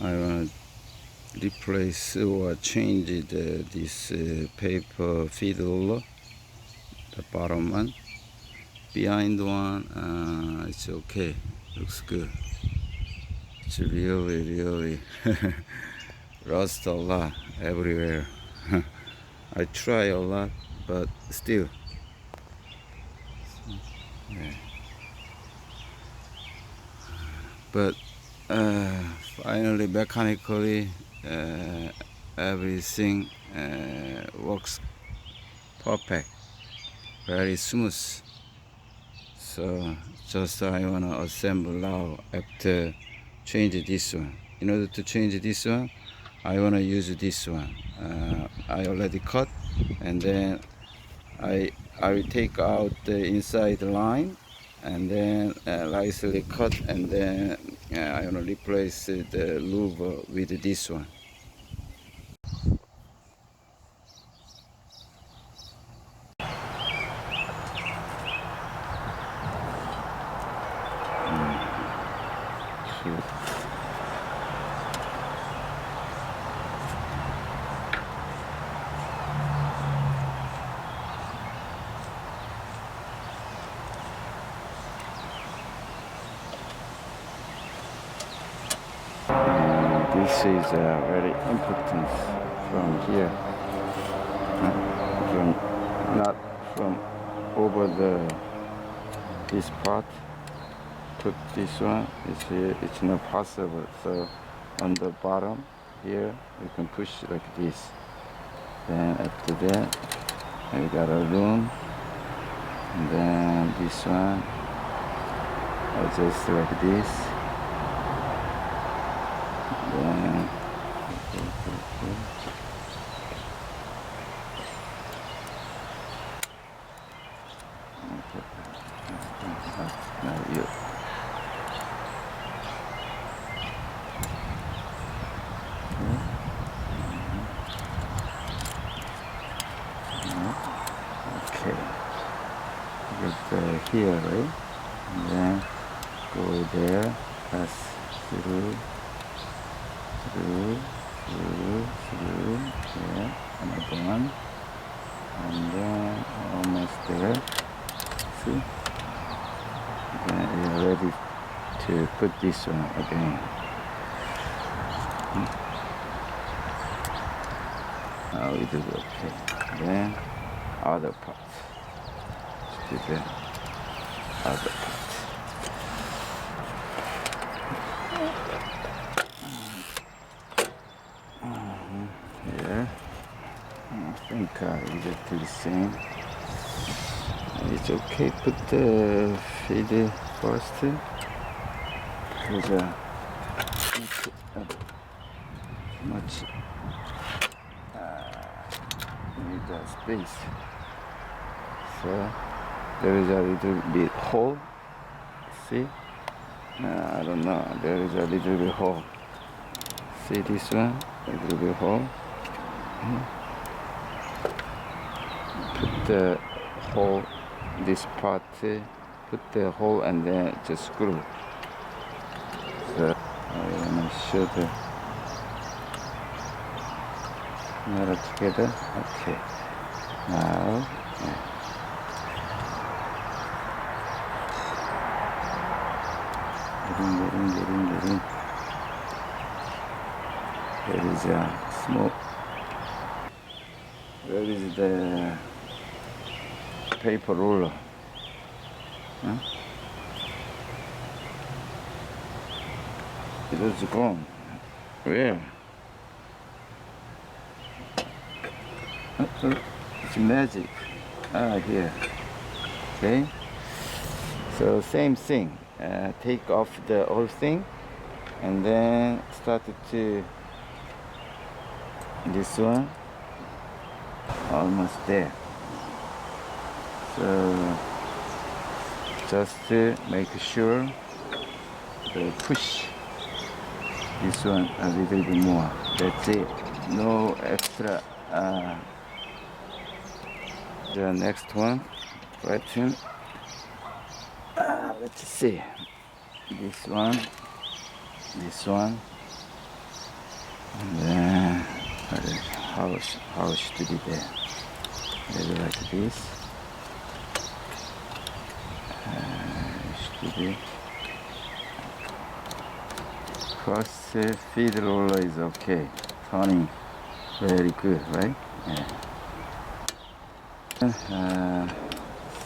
I want to replace or change this paper feed roller, the bottom one. Behind one, it's okay, looks good. It's really rust a lot everywhere. I try a lot, but still. Yeah. But finally, mechanically, everything works perfect, very smooth. So just I wanna assemble now after change this one. In order to change this one, I wanna use this one. I already cut, and then I will take out the inside line, and then lightly cut, and then I wanna replace the loop with this one. This is very important from here, from not from over this part. Put this one is here. It's not possible. So on the bottom here, you can push like this. Then after that, I got a room, and then this one, just like this. Then okay, get here, right? And then go there, pass through, yeah, another one, and then almost there. See? Then you're ready to put this one again. Now it is okay. Then other part. To the other part. Yeah. I think we just do the same. It's okay. Put the feed first. Because much need the space. So there is a little bit hole. See? I don't know. There is a little bit hole. See this one? A little bit hole. Put the hole, this part, put the hole and then just screw. So I want to show the metal together. Okay. Now, getting. There is a smoke. Where is the paper roller? Huh? It is gone. Where? It's magic. Here. Okay. So same thing. Take off the old thing, and then start to this one. Almost there. So just to make sure to push this one a little bit more. That's it. No extra. The next one, let's see. This one this one, and then how should be there? Maybe like this. Should be. Cross feed roller is okay. Turning very good, right? Yeah.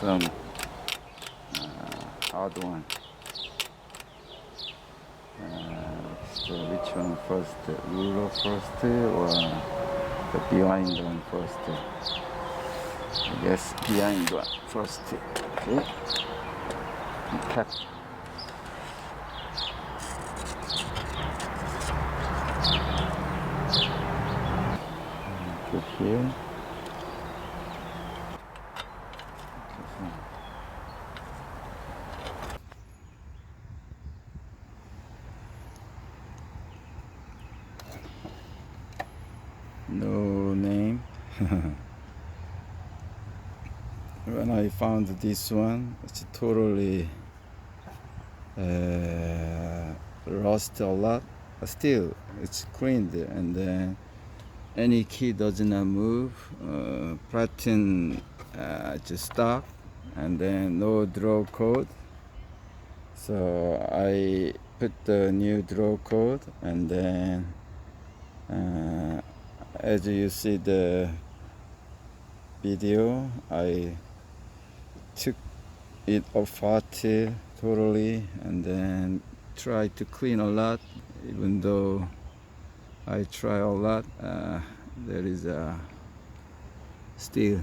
Some hard one. So which one first? Ruler first or the behind one first? I guess behind one first. Okay. Tap. Put here. No name. When I found this one, it's totally rust a lot. Still, it's cleaned, and then any key does not move. Platinum just stock, and then no draw code. So I put the new draw code, and then as you see the video, I took it apart totally, and then tried to clean a lot. Even though I try a lot, there is still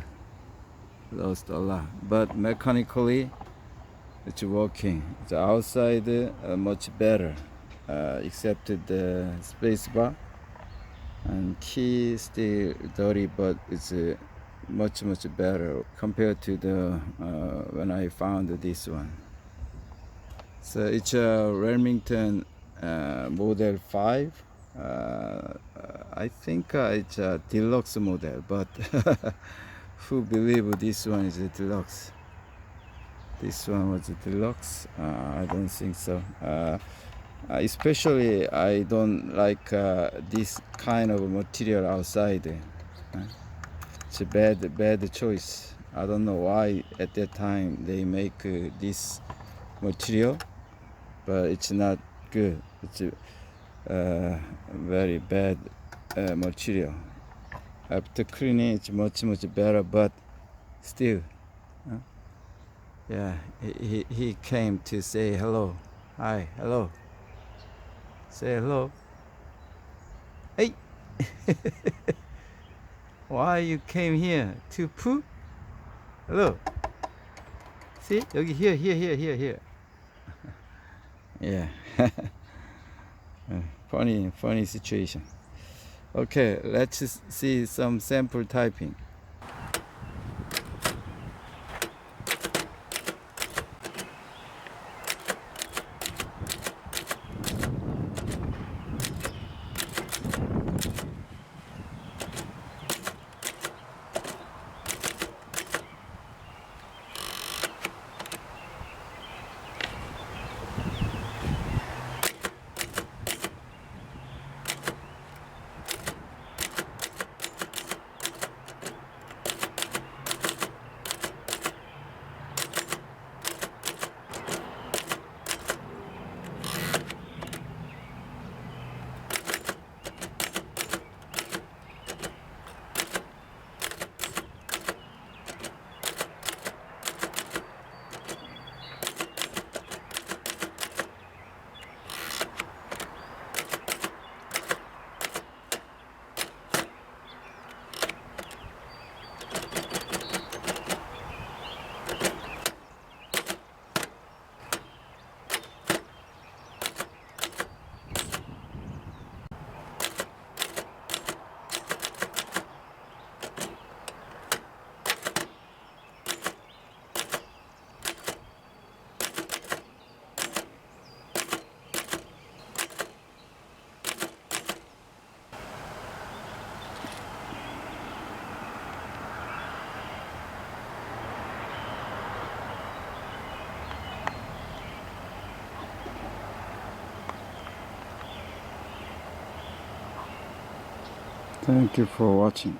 lost a lot. But mechanically, it's working. The outside much better, except the space bar. And key still dirty, but it's much better compared to the when I found this one. So it's a Remington model 5. I think it's a deluxe model, but who believe this one is a deluxe? This one was a deluxe? I don't think so. Especially I don't like this kind of material outside. It's a bad choice. I don't know why at that time they make this material, but it's not good. It's a very bad material. After cleaning, it's much better, but still, yeah. He came to say hello. Hi, hello. Say hello. Hey. Why you came here? To poo? Hello. See? 여기 here. Yeah. Funny situation. Okay, let's see some sample typing. Thank you for watching.